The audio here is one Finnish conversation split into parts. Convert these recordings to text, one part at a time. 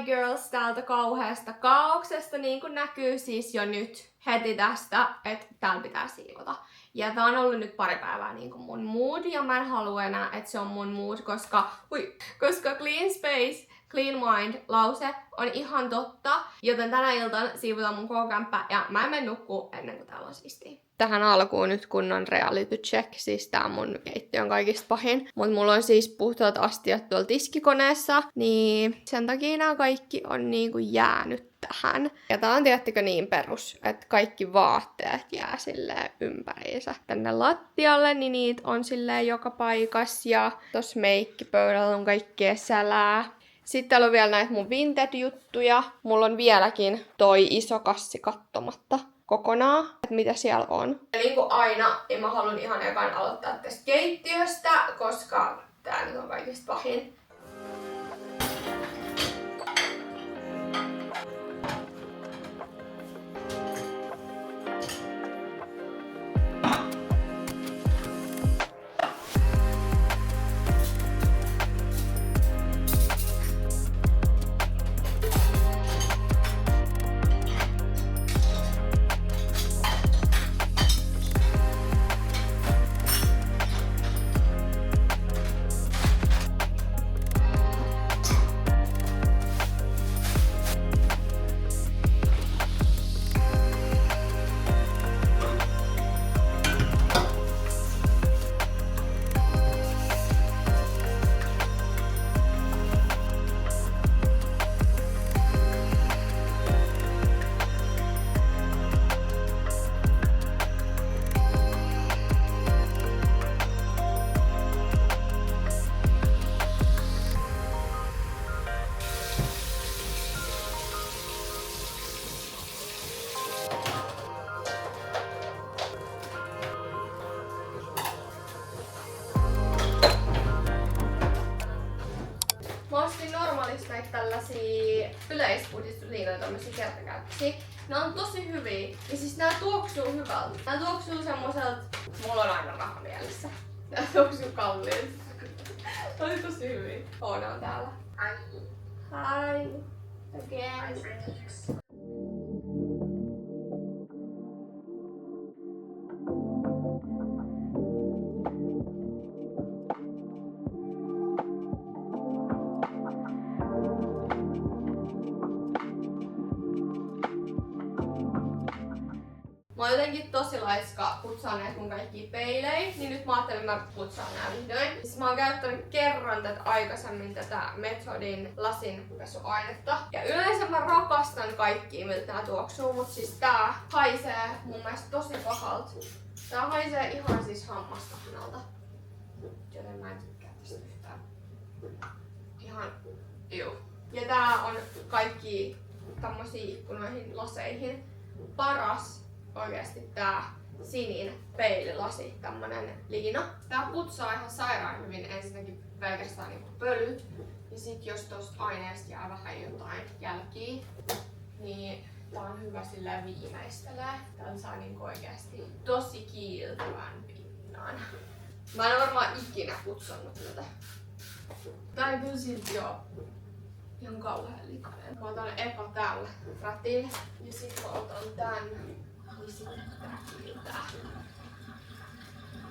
girls täältä kauheasta kaauksesta, niin kuin näkyy siis jo nyt heti tästä, että täällä pitää siivota. Ja tää on ollut nyt pari päivää niin kuin mun mood, ja mä en halua enää, että se on mun mood, koska clean space, clean mind lause on ihan totta, joten tänä iltana siivotaan mun koko kämppä, ja mä en mene nukkuu ennen kuin täällä on siistiä. Tähän alkuun nyt kunnon reality check, siis tää mun keittiö on kaikista pahin. Mut mulla on siis puhtaat astiat tuolla tiskikoneessa, niin sen takia nämä kaikki on niinku jäänyt tähän. Ja tää on tiettikö niin perus, että kaikki vaatteet jää silleen ympäriinsä tänne lattialle, niin niitä on silleen joka paikassa. Ja tossa meikkipöydällä on kaikkea sälää. Sitten täällä on vielä näitä mun vintage-juttuja. Mulla on vieläkin toi iso kassi kattomatta kokonaan, että mitä siellä on. Ja niin kuin aina, niin mä haluan ihan ekan aloittaa tästä keittiöstä, koska tää nyt on kaikista pahin. Näitä tällaisia yleispuhdistusliinoja, tämmöisiä kertakäyttöisiä. Ne on tosi hyviä. Ja siis nää tuoksuu hyvältä. Nää tuoksuu semmoiselta... Mulla on aina raha mielessä. Nää tuoksuu kalliilta. Ne oli tosi hyviä. Ne on täällä. Hi. Again. Mä oon jotenkin tosi laiska putsaan näitä mun kaikkia peilejä, niin nyt mä ajattelin, että mä putsaan nää vihdoin. Siis mä oon käyttänyt kerran tätä aikaisemmin tätä Methodin lasinpesuainetta. Ja yleensä mä rakastan kaikkia, miltä nää tuoksuu, mut siis tää haisee mun mielestä tosi pahalta. Tää haisee ihan siis hammastahnalta. Joten mä en tykkää tästä yhtään. Ihan juu. Ja tää on kaikki tämmösiä ikkunoihin, laseihin paras. Oikeasti tää sinin peililasi, tämmönen liina. Tää putsaa ihan sairaan hyvin ensinnäkin pelkästään niinku pölyt. Ja sit jos tosta aineesta jää vähän jotain jälkiä, niin tää on hyvä silleen viimeistelee. Täällä saa niinku oikeasti tosi kiiltävän pinnan. Mä en oo varmaan ikinä putsannut tätä. Tää ei kyllä silti oo ihan kauhean likainen. Mä otan eka tällä rätillä ja sit mä otan tän.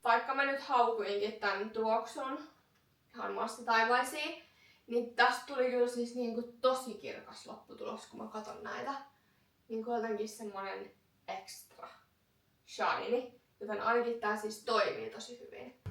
Vaikka mä nyt haukuinkin tän tuoksun ihan maasta taivaisiin, niin tästä tuli kyllä siis niinku tosi kirkas lopputulos, kun mä katon näitä. Niinku jotenkin semmonen extra shiny, joten ainakin tää siis toimii tosi hyvin.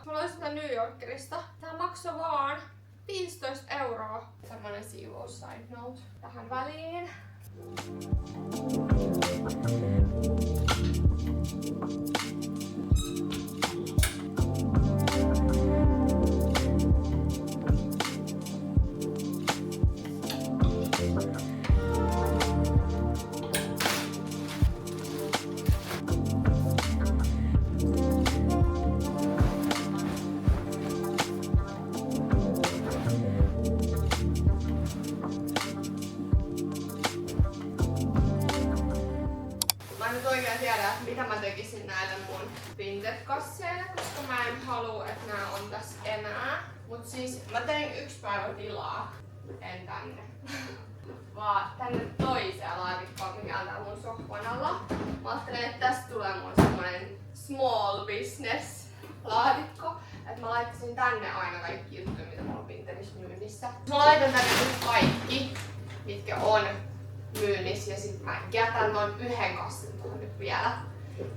Mulla oli sitä New Yorkerista. Tää maksoi vaan 15 €. Tämmönen siivous side note tähän väliin. Mä en nyt oikein tiedä, että mitä mä tekisin näille mun Vinted-kasseille, koska mä en halua, että nää on tässä enää. Mut siis mä tein yksi päivä tilaa, en tänne, vaan tänne toiseen laatikkoon, mikä on täällä mun sohvan alla. Mä ajattelin, että tästä tulee mun semmonen small business laatikko, että mä laittaisin tänne aina kaikki juttuja, mitä mulla on Pinterest myynnissä. Mä laitan tänne nyt kaikki, mitkä on myynnissä, ja sit mä jätän noin yhden kassin tuohon nyt vielä.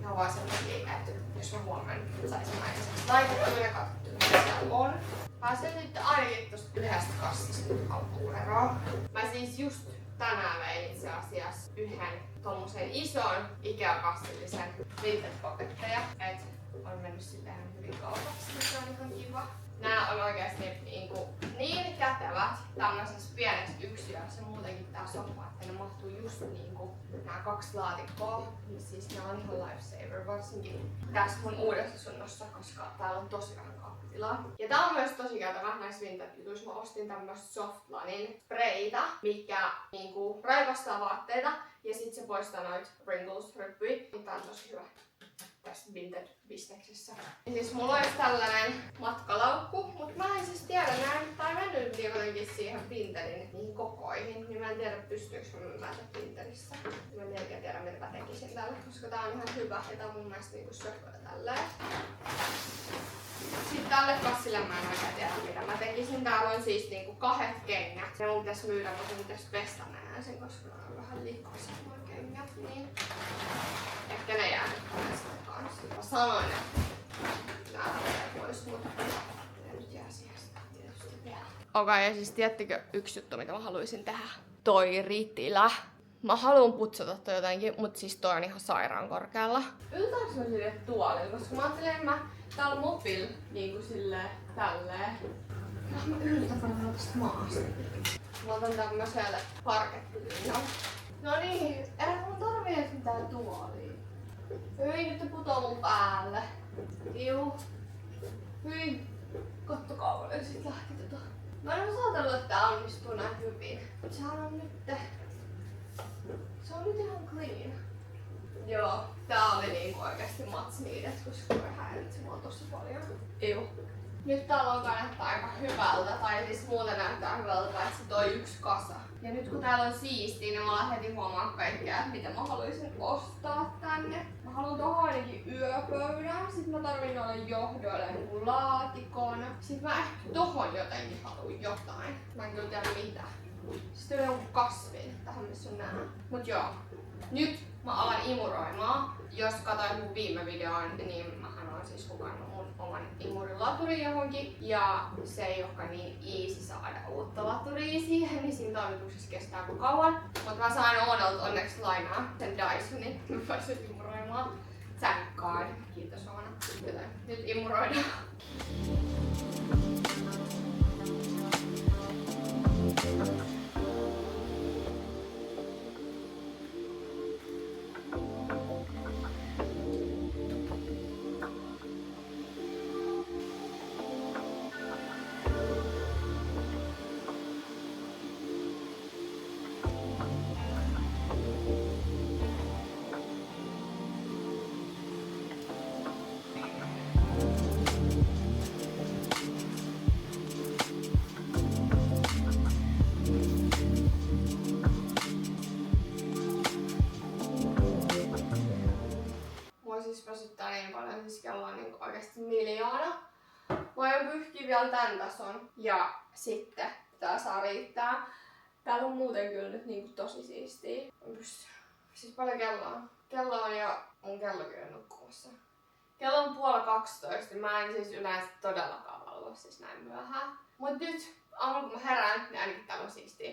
Ihan vaan sen takia, että jos mä huomenna saisin aikaisemmin laitettua ja katsottua, mitä siellä on. Pääsen sitten ainakin tosta yhdestä kassista nyt alkuun eroon. Mä siis just tänään vein itse asiassa yhden tommosen ison Ikea-kassillisen Vinted-paketteja. Et on mennyt sitten ihan hyvin kaupaksi, se on ihan kiva. Nää on oikeesti niin kätevät tämmöisessä pienessä yksiössä muutenkin tää sofa, että ne mahtuu just niinku nää 2 laatikkoa. Siis nää on ihan lifesaver, varsinkin tässä mun uudessa asunnossa, koska täällä on tosi vähän kaappitilaa. Ja tää on myös tosi käytävä näissä Vinted-jutuissa. Mä ostin tämmöstä Softlanin spreitä, mikä niinku raivastaa vaatteita ja sit se poistaa noit wrinkles-ryppyjä. Tää on tosi hyvä tässä Vinted-bisneksessä. Ja siis mulla olisi tällainen matkalaukku, mutta mä en siis tiedä, mä en mennyt jotenkin siihen Vinterin niihin kokoihin, niin mä en tiedä pystyykö mä myymään tätä Vinterissä. Mä en melkein tiedä mitä mä tekisin tällä, koska tää on ihan hyvä ja tää on mun mielestä niinku söpöä tälleen. Sitten tälle kassille mä en oikein tiedä mitä mä tekisin. Täällä on siis niinku 2 kengät. Ja mun pitäisi myydä, mutta mun pitäisi pestä nää sen, koska ne on vähän likaisia nuo kengät. Niin ehkä ne jää nyt sitten kanssa. Mä sanoin, että nää tulee pois, mutta ne nyt jää siihen sitten tietysti vielä. Okei, ja siis tiedättekö yksi juttu mitä mä haluaisin tehdä? Toi ritilä. Mä haluan putsata toi jotenkin, mut siis toi on ihan sairaan korkealla. Yltääks mä sille tuolille, koska mä ajattelin, että mä täällä mopil niinku silleen tälleen. Mä yltän varmaan tästä maasta. Mä otan tämmöselle parkettilinjalle. No niin, eihän mun tarvii edes mitään tuolia. Hyi, nyt te putoo mun päälle. Juu. Hyi. Kattokaa, kun sit lähti tota. Mä en osaa ajatella, että tää onnistuu näin hyvin. Mut sehän on nyt se on nyt ihan clean. Joo, tää oli niinku oikeesti much needed, koska voi häiritsi mua tosi paljon. Iu. Nyt täällä on näyttää aika hyvältä, tai siis muuten näyttää hyvältä, paitsi toi yksi kasa. Ja nyt kun täällä on siistiä, niin mä alan heti huomaa kaikkea, että mitä mä haluaisin ostaa tänne. Mä haluan tohon ainakin yöpöydän, sit mä tarvin noille johdoille jonkun laatikon. Sit mä ehkä tohon jotenkin haluan jotain. Mä en kyllä tiedä mitä. Sitten on jonkun kasvin tähän missä on nää. Mut joo. Nyt mä alan imuroimaan. Jos katsoit mun viime videon, niin mähän oon siis hukannut mun oman imurilaturin johonkin. Ja se ei olekaan niin easy saada uutta laturia siihen, niin siinä toimituksessa kestää aika kauan. Mut mä sain Oonalta onneksi lainaa sen Dysonin. Mä pääsin imuroimaan. Thank God. Kiitos Oona. Joten nyt imuroidaan. Siis väsyttää niin paljon, siis kello on niin oikeesti miljoona. Mä aion pyyhkiä vielä tän tason ja sitten tää saa riittää. Täällä on muuten kyllä nyt niin tosi siistiä. Siis paljon kello on? Kello on jo mun kellokin nukkumassa. Kello on 11:30, mä en siis yleensä todellakaan valvo siis näin myöhään. Mut nyt aamulla kun mä herään, niin ainakin täällä on siistiä.